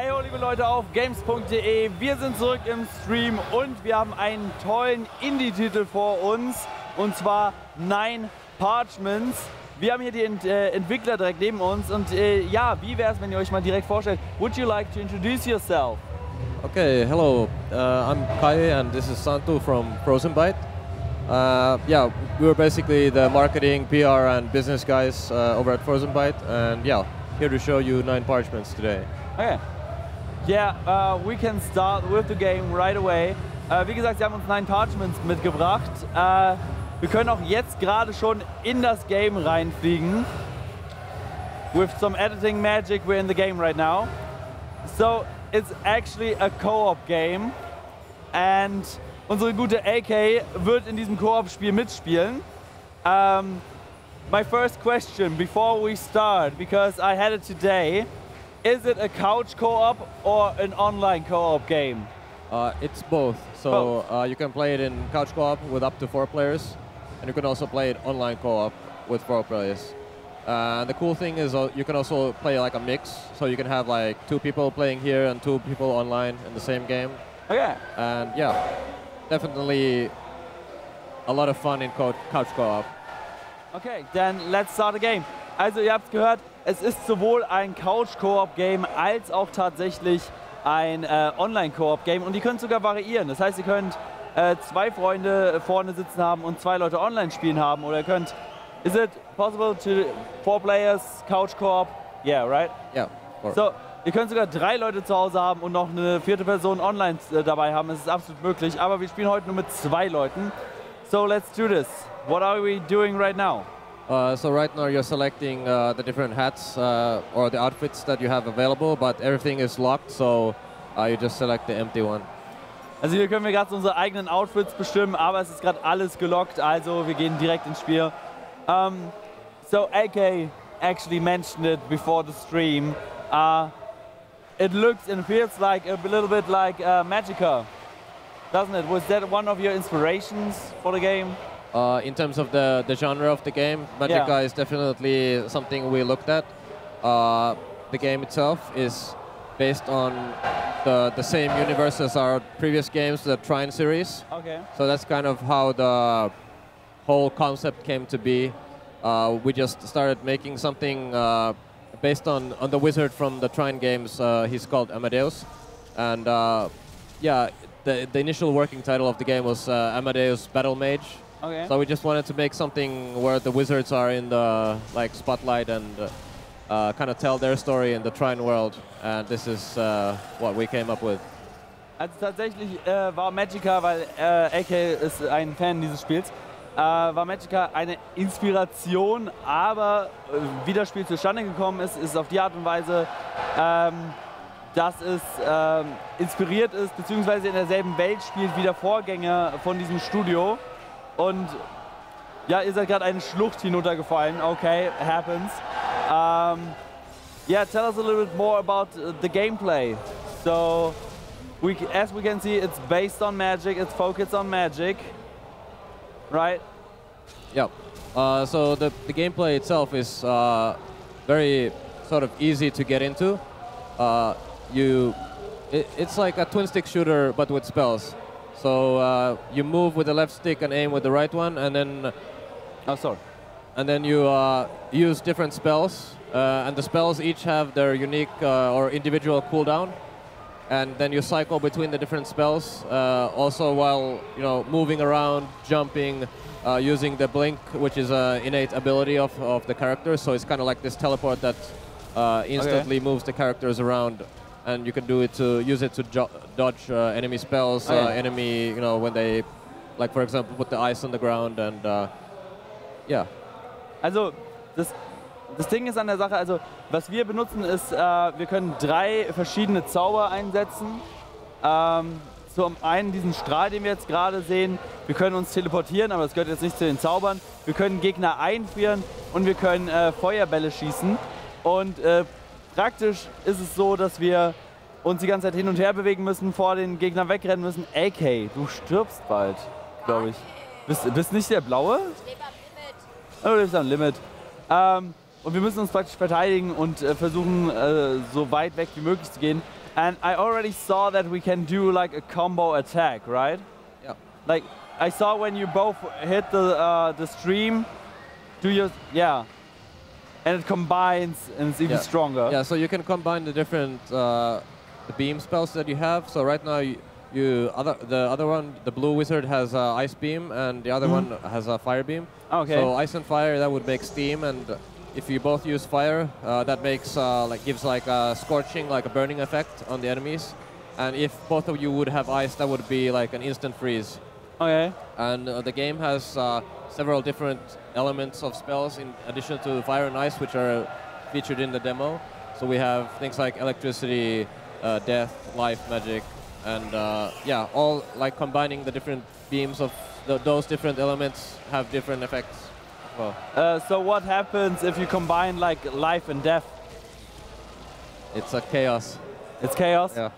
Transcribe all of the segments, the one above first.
Hey ho, liebe Leute auf games.de, wir sind zurück im Stream und wir haben einen tollen Indie-Titel vor uns, und zwar Nine Parchments. Wir haben hier die Entwickler direkt neben uns und ja, wie wäre es, wenn ihr euch mal direkt vorstellt? Would you like to introduce yourself? Okay, hello, I'm Kai and this is Santu from Frozen Byte. Yeah, we're basically the marketing, PR and business guys over at Frozen Byte, and yeah, here to show you Nine Parchments today. Okay. Yeah, we can start with the game right away. Wie gesagt, sie haben uns Nine Parchments mitgebracht. Wir können auch jetzt gerade schon in das Game reinfliegen. With some editing magic, we're in the game right now. So, it's actually a co-op game. And unsere gute AK wird in diesem Co-op-Spiel mitspielen. My first question before we start, because I had it today, is it a couch co-op or an online co-op game? It's both. So you can play it in couch co-op with up to 4 players, and you can also play it online co-op with 4 players. The cool thing is you can also play like a mix, so you can have like 2 people playing here and 2 people online in the same game. Okay. And yeah, definitely a lot of fun in couch co-op. Okay, then let's start the game. Also ihr habt gehört, es ist sowohl ein Couch-Koop-Game als auch tatsächlich ein Online-Koop-Game und die können sogar variieren. Das heißt, ihr könnt 2 Freunde vorne sitzen haben und 2 Leute online spielen haben, oder ihr könnt, is it possible to 4 players, Couch-Koop? Yeah, right? Yeah. So, ihr könnt sogar 3 Leute zu Hause haben und noch eine 4. Person online dabei haben. Es ist absolut möglich, aber wir spielen heute nur mit 2 Leuten. So, let's do this. What are we doing right now? So right now you're selecting the different hats or the outfits that you have available, but everything is locked, so you just select the empty one. Also hier können wir gerade unsere eigenen Outfits bestimmen, aber es ist gerade alles gelockt, also wir gehen direkt ins Spiel. So AK actually mentioned it before the stream. It looks and feels like a little bit like Magicka, doesn't it? Was that one of your inspirations for the game? In terms of the genre of the game, Magicka is definitely something we looked at. The game itself is based on the same universe as our previous games, the Trine series. Okay. So that's kind of how the whole concept came to be. We just started making something based on the wizard from the Trine games. He's called Amadeus. And yeah, the initial working title of the game was Amadeus Battle Mage. Okay. So we just wanted to make something where the wizards are in the spotlight and kind of tell their story in the Trine world. And this is what we came up with. Also tatsächlich war Magicka, weil AK ist ein Fan dieses Spiels, war Magicka eine Inspiration, aber wie das Spiel zustande gekommen ist, ist auf die Art und Weise, dass es inspiriert ist, beziehungsweise in derselben Welt spielt wie der Vorgänger von diesem Studio. Und ja, ihr seid gerade eine Schlucht hinuntergefallen. Okay, happens. Yeah, tell us a little bit more about the gameplay. So, as we can see, it's based on magic. It's focused on magic, right? Yeah. So the gameplay itself is very sort of easy to get into. It's like a twin-stick shooter, but with spells. So you move with the left stick and aim with the right one, and then and then you use different spells, and the spells each have their unique or individual cooldown, and then you cycle between the different spells. Also, while moving around, jumping, using the blink, which is an innate ability of the character. So it's kind of like this teleport that instantly moves the characters around. And you can use it to dodge enemy spells, enemy, when they, like for example, put the ice on the ground and yeah. Also das Ding ist an der Sache, also was wir benutzen ist, wir können 3 verschiedene Zauber einsetzen. Zum einen diesen Strahl, den wir jetzt gerade sehen. Wir können uns teleportieren, aber das gehört jetzt nicht zu den Zaubern. Wir können Gegner einfrieren und wir können Feuerbälle schießen. Und praktisch ist es so, dass wir uns die ganze Zeit hin und her bewegen müssen, vor den Gegnern wegrennen müssen. AK, du stirbst bald, glaube ich. Bist nicht der Blaue? Ich lebe am Limit. Oh, du lebst am Limit. Und wir müssen uns praktisch verteidigen und versuchen, so weit weg wie möglich zu gehen. And I already saw that we can do like a combo attack, right? Yeah. Like I saw when you both hit the stream, and it combines and it's even stronger. Yeah, so you can combine the different beam spells that you have. So right now the other one, the blue wizard, has ice beam, and the other one has a fire beam. Okay. So ice and fire, that would make steam, and if you both use fire, that makes gives like a scorching, like a burning effect on the enemies. And if both of you would have ice, that would be like an instant freeze. Okay. And the game has several different elements of spells in addition to fire and ice, which are featured in the demo. So we have things like electricity, death, life, magic, and all like combining the different beams of those different elements have different effects. Well, so what happens if you combine like life and death? It's a chaos. It's chaos? Ja.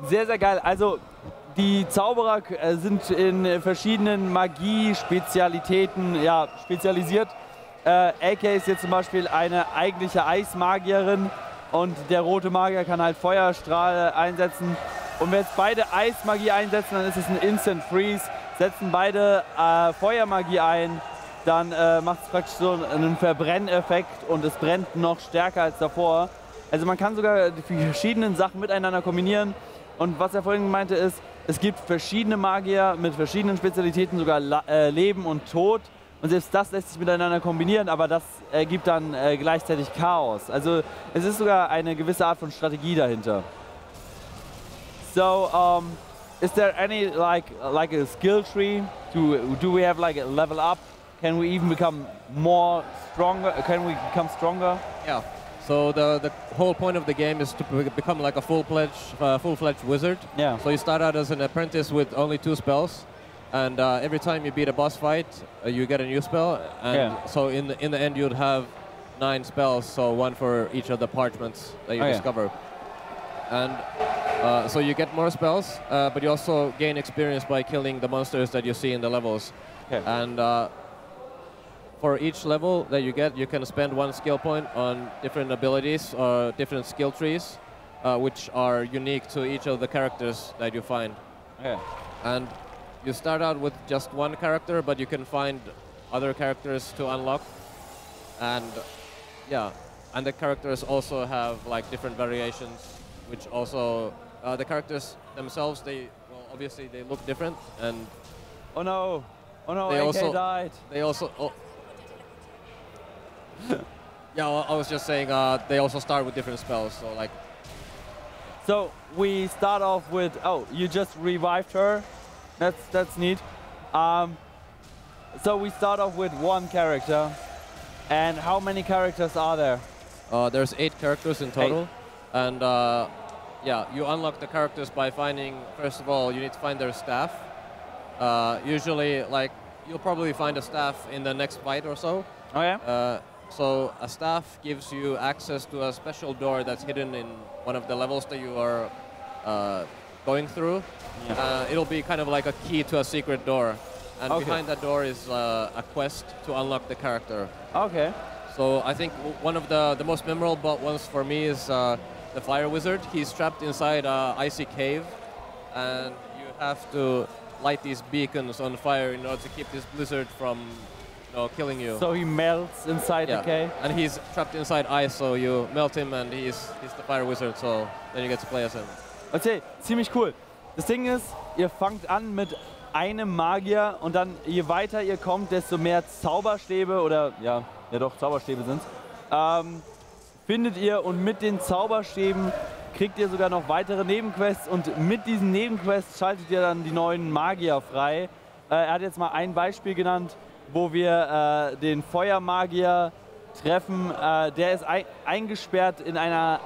Sehr, sehr geil. Also die Zauberer sind in verschiedenen Magie-Spezialitäten spezialisiert. AK ist jetzt zum Beispiel eine eigentliche Eismagierin und der rote Magier kann halt Feuerstrahl einsetzen. Und wenn jetzt beide Eismagie einsetzen, dann ist es ein Instant Freeze. Setzen beide Feuermagie ein, dann macht es praktisch so einen Verbrenneffekt und es brennt noch stärker als davor. Also man kann sogar die verschiedenen Sachen miteinander kombinieren. Und was er vorhin meinte ist, es gibt verschiedene Magier mit verschiedenen Spezialitäten, sogar Leben und Tod. Und selbst das lässt sich miteinander kombinieren, aber das ergibt dann gleichzeitig Chaos. Also es ist sogar eine gewisse Art von Strategie dahinter. So, is there any like a skill tree? Do we have like a level up? Can we even become more stronger? Can we become stronger? Yeah. So the whole point of the game is to become like a full-fledged wizard. Yeah. So you start out as an apprentice with only 2 spells, and every time you beat a boss fight, you get a new spell. And so in the end, you'd have 9 spells, so 1 for each of the parchments that you discover. And so you get more spells, but you also gain experience by killing the monsters that you see in the levels. Okay. And for each level that you get, you can spend 1 skill point on different abilities or different skill trees, which are unique to each of the characters that you find. Okay. And you start out with just 1 character, but you can find other characters to unlock. And and the characters also have like different variations, which also the characters themselves, obviously they look different, and oh no, they AK died. They also. I was just saying they also start with different spells, so like. So we start off with, you just revived her. That's neat. So we start off with 1 character. And how many characters are there? There's 8 characters in total. 8. And you unlock the characters by finding, first of all, you need to find their staff. Usually, like, you'll probably find a staff in the next fight or so. Oh yeah? So a staff gives you access to a special door that's hidden in one of the levels that you are going through. Yeah. It'll be kind of like a key to a secret door. And behind that door is a quest to unlock the character. Okay. So I think one of the most memorable ones for me is the fire wizard. He's trapped inside an icy cave, and you have to light these beacons on fire in order to keep this blizzard from killing you. So he melts inside the cave? And he's trapped inside ice, so you melt him and he's the fire wizard, so then you get to play as him. Okay, ziemlich cool. Das Ding ist, ihr fangt an mit einem Magier und dann je weiter ihr kommt, desto mehr Zauberstäbe oder Zauberstäbe sind's, findet ihr, und mit den Zauberstäben kriegt ihr sogar noch weitere Nebenquests, und mit diesen Nebenquests schaltet ihr dann die neuen Magier frei. Er hat jetzt mal ein Beispiel genannt, wo wir den Feuermagier treffen. Der ist eingesperrt in einer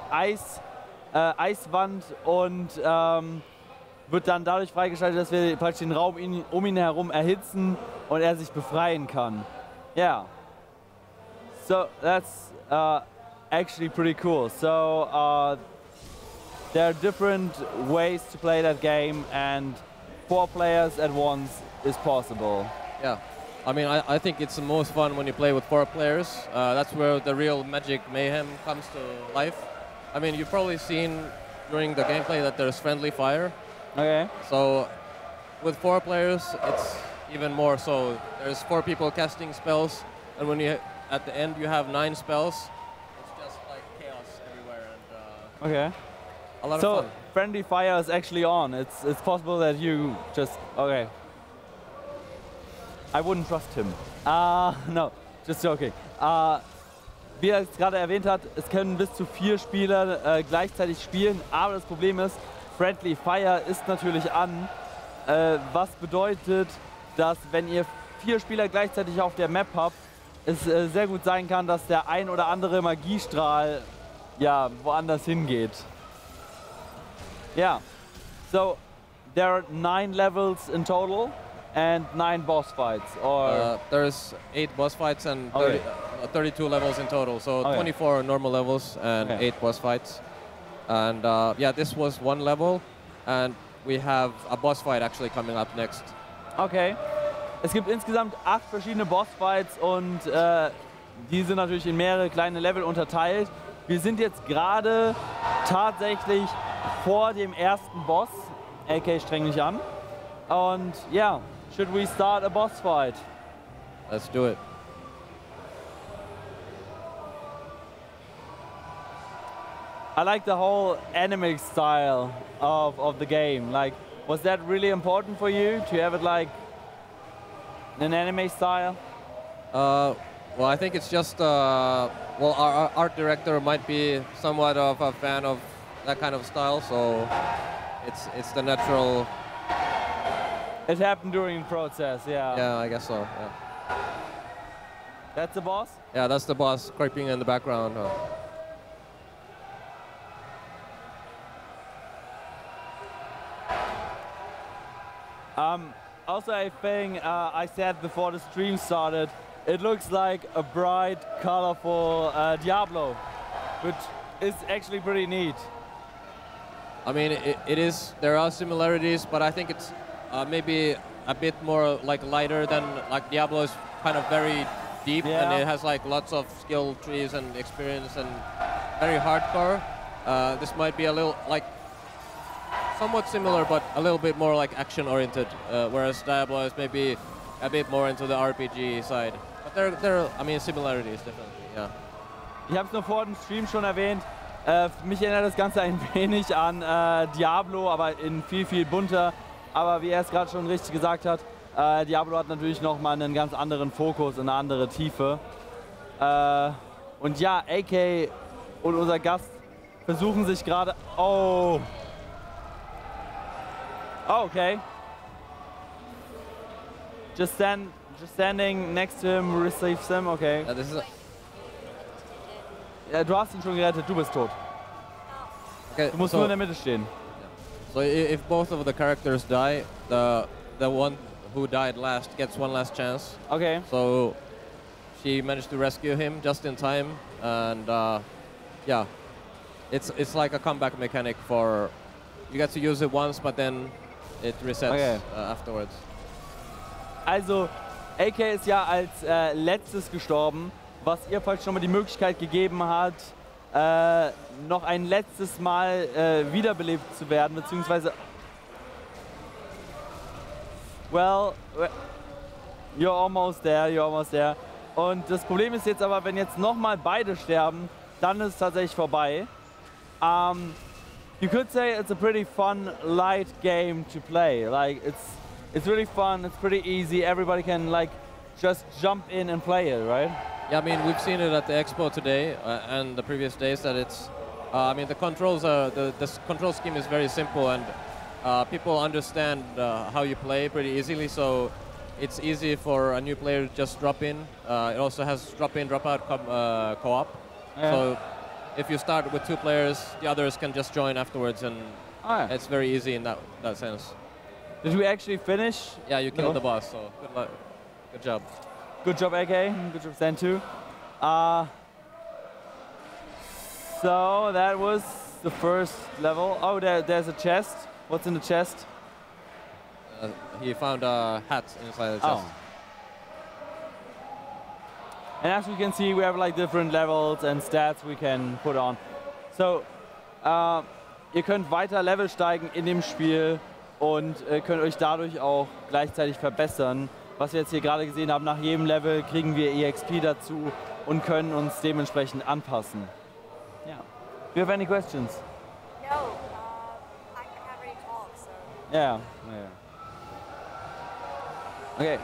Eiswand und wird dann dadurch freigeschaltet, dass wir praktisch den Raum um ihn herum erhitzen und er sich befreien kann. Yeah. So that's actually pretty cool. So there are different ways to play that game, and 4 players at once is possible. Yeah. I mean, I think it's the most fun when you play with 4 players. That's where the real magic mayhem comes to life. I mean, you've probably seen during the gameplay that there's friendly fire. Okay. So with 4 players, it's even more so. There's 4 people casting spells, and when you at the end you have 9 spells. It's just like chaos everywhere, and okay. a lot of So fun. friendly fire is actually on. It's possible that you just okay. I wouldn't trust him. No, just joking. Wie er es gerade erwähnt hat, es können bis zu 4 Spieler gleichzeitig spielen, aber das Problem ist, Friendly Fire ist natürlich an, was bedeutet, dass wenn ihr 4 Spieler gleichzeitig auf der Map habt, es sehr gut sein kann, dass der ein oder andere Magiestrahl ja woanders hingeht. Yeah, so there are 9 levels in total and 9 boss fights, or there's 8 boss fights and okay. 32 levels in total, so okay. 24 normal levels and okay. 8 boss fights. And yeah, this was 1 level, and we have a boss fight actually coming up next. Okay. Es gibt insgesamt 8 verschiedene Bossfights und die sind natürlich in mehrere kleine Level unterteilt. Wir sind jetzt gerade tatsächlich vor dem ersten Boss. AK, streng dich an. Und ja, should we start a boss fight? Let's do it. I like the whole anime style of the game. Like, was that really important for you to have it like an anime style? Well, I think it's just, well, our art director might be somewhat of a fan of that kind of style, so it's the natural. It happened during the process, yeah. Yeah, I guess so, yeah. That's the boss? Yeah, that's the boss creeping in the background. Also a thing I said before the stream started, it looks like a bright, colorful Diablo, which is actually pretty neat. I mean, it is, there are similarities, but I think it's maybe a bit more like lighter than, like Diablo is kind of very deep, yeah. and it has like lots of skill trees and experience and very hardcore. This might be a little like somewhat similar, but a little bit more like action-oriented, whereas Diablo is maybe a bit more into the RPG side. But there are, I mean, similarities definitely, yeah. Ich habe es nur vor dem Stream schon erwähnt. Mich erinnert das Ganze ein wenig an Diablo, aber in viel, viel bunter. Aber wie er es gerade schon richtig gesagt hat, Diablo hat natürlich nochmal einen ganz anderen Fokus, eine andere Tiefe. Und ja, AK und unser Gast versuchen sich gerade... Oh! Oh, okay. Just standing next to him receives him, okay. This is Ja, du hast ihn schon gerettet, du bist tot. okay, Du musst nur in der Mitte stehen. So if both of the characters die, the one who died last gets one last chance. Okay. So she managed to rescue him just in time, and yeah, it's like a comeback mechanic for you get to use it once, but then it resets afterwards. Also, AK ist ja als letztes gestorben, was ebenfalls schon mal die Möglichkeit gegeben hat, noch ein letztes Mal wiederbelebt zu werden, beziehungsweise... Well, you're almost there. Und das Problem ist jetzt aber, wenn jetzt nochmal beide sterben, dann ist es tatsächlich vorbei. You could say it's a pretty fun, light game to play. Like, it's really fun, it's pretty easy, everybody can like just jump in and play it, right? Yeah, I mean, we've seen it at the expo today and the previous days that it's, I mean, the controls are, the control scheme is very simple, and people understand how you play pretty easily, so it's easy for a new player to just drop in. It also has drop-in, drop-out co-op. Yeah. So if you start with 2 players, the others can just join afterwards, and it's very easy in that sense. Did we actually finish? Yeah, you killed the boss, so good luck. Good job. Good job, AK. Good job, Stan, too. So that was the first level. Oh, there's a chest. What's in the chest? He found a hat inside the chest. And as we can see, we have like different levels and stats we can put on. So Ihr könnt weiter Level steigen in dem Spiel und könnt euch dadurch auch gleichzeitig verbessern. Was wir jetzt hier gerade gesehen haben, nach jedem Level kriegen wir EXP dazu und können uns dementsprechend anpassen. Ja. Do you have any questions? No, I can't really talk, so. Yeah. Okay.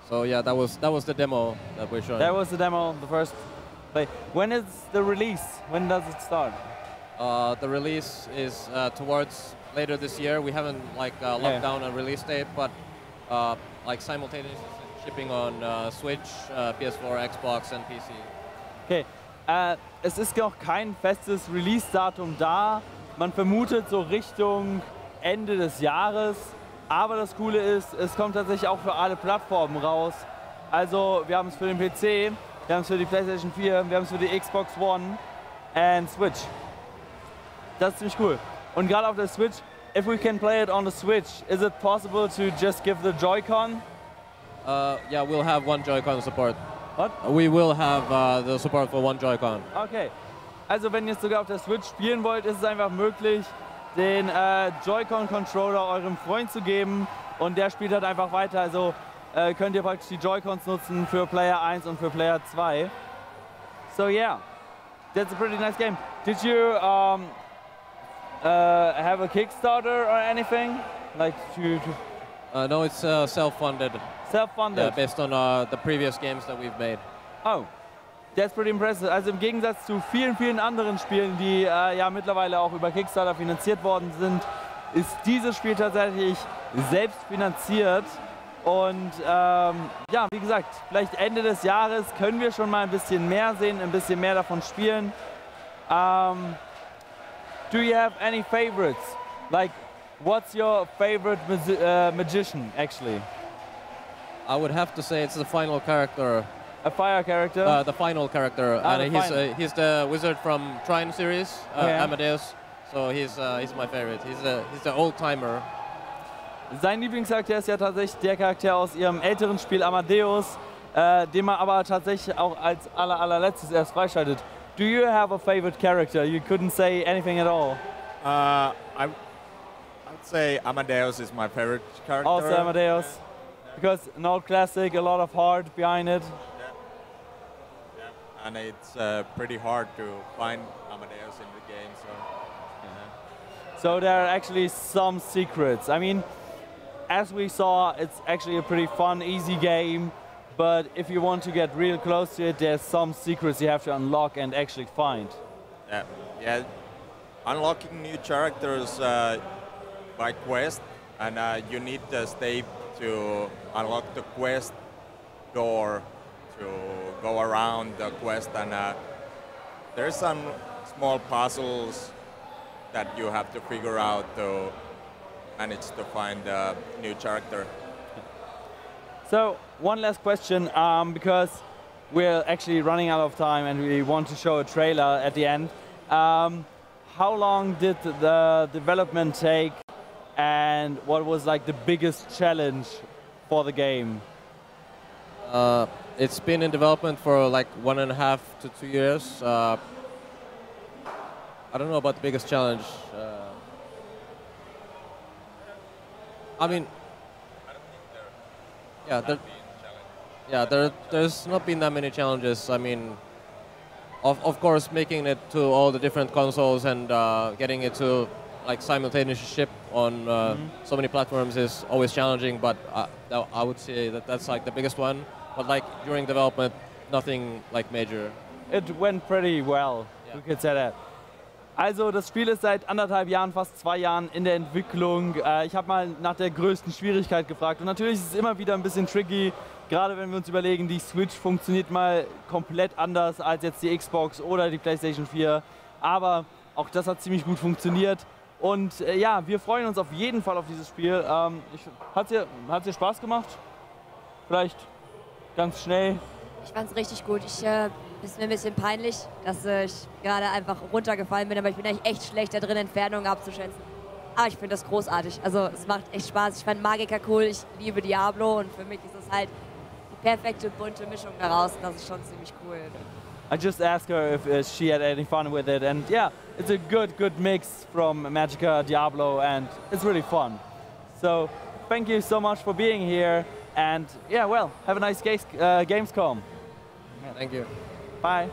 So yeah, that was the demo that we're showing. That was the demo, the first play. When is the release? When does it start? The release is towards later this year. We haven't locked down a release date, but like simultaneous shipping on Switch, PS4, Xbox and PC. Okay. Es ist noch kein festes Release-Datum da. Man vermutet so Richtung Ende des Jahres. Aber das Coole ist, es kommt tatsächlich auch für alle Plattformen raus. Also wir haben es für den PC, wir haben es für die PlayStation 4, wir haben es für die Xbox One und Switch. Das ist ziemlich cool. Und gerade auf der Switch, if we can play it on the Switch, is it possible to just give the Joy-Con? Yeah, we'll have one Joy-Con support. What? We will have the support for one Joy-Con. Okay. Also wenn ihr es sogar auf der Switch spielen wollt, ist es einfach möglich, den Joy-Con-Controller eurem Freund zu geben und der spielt halt einfach weiter. Also könnt ihr praktisch die Joy-Cons nutzen für Player 1 und für Player 2. So yeah, that's a pretty nice game. Did you have a Kickstarter or anything? Like No, it's self-funded. Self-funded? Yeah, based on the previous games that we've made. Oh. That's pretty impressive. Also im Gegensatz zu vielen, vielen anderen Spielen, die ja mittlerweile auch über Kickstarter finanziert worden sind, ist dieses Spiel tatsächlich selbst finanziert. Und ja, wie gesagt, vielleicht Ende des Jahres können wir schon mal ein bisschen mehr sehen, ein bisschen mehr davon spielen. Do you have any favorites? Like, what's your favorite magician, actually? I would have to say it's the final character. A fire character? The final character, and he's the wizard from Trine series, Amadeus. So he's my favorite. He's the old timer. Sein Lieblingscharakter ist ja tatsächlich der Charakter aus ihrem älteren Spiel Amadeus, den man aber tatsächlich auch als allerletztes erst freischaltet. Do you have a favorite character? You couldn't say anything at all. I'd say Amadeus is my favorite character. Also Amadeus, because an old classic, a lot of heart behind it. And it's pretty hard to find Amadeus in the game, so. So there are actually some secrets. I mean, as we saw, it's actually a pretty fun, easy game. But if you want to get real close to it, there's some secrets you have to unlock and actually find. Yeah. Unlocking new characters by quest, and you need the stave to unlock the quest door to go around the quest, and there's some small puzzles that you have to figure out to manage to find a new character. So one last question, because we're actually running out of time and we want to show a trailer at the end. How long did the development take, and what was like the biggest challenge for the game? It's been in development for like 1.5 to 2 years. I don't know about the biggest challenge. I mean, there's not been that many challenges. I mean, of course, making it to all the different consoles and getting it to like simultaneously ship on so many platforms is always challenging. But I would say that's like the biggest one. But like during development, nothing like major. It went pretty well, we could say that. Also das Spiel ist seit 1,5 Jahren, fast 2 Jahren in der Entwicklung. Ich habe mal nach der größten Schwierigkeit gefragt und natürlich ist es immer wieder ein bisschen tricky, gerade wenn wir uns überlegen, die Switch funktioniert mal komplett anders als jetzt die Xbox oder die PlayStation 4, aber auch das hat ziemlich gut funktioniert und ja, wir freuen uns auf jeden Fall auf dieses Spiel. Hat's dir Spaß gemacht? Vielleicht ganz schnell? Ich fand's richtig gut. Ist mir ein bisschen peinlich, dass ich gerade einfach runtergefallen bin, aber ich bin eigentlich echt schlecht da drin, Entfernungen abzuschätzen. Aber ich finde das großartig. Also es macht echt Spaß. Ich fand Magicka cool, ich liebe Diablo und für mich ist es halt die perfekte bunte Mischung daraus. Das ist schon ziemlich cool. I just asked her if she had any fun with it, and yeah, it's a good mix from Magicka, Diablo, and it's really fun. So thank you so much for being here, and yeah, well, have a nice Gamescom. Thank you. Bye.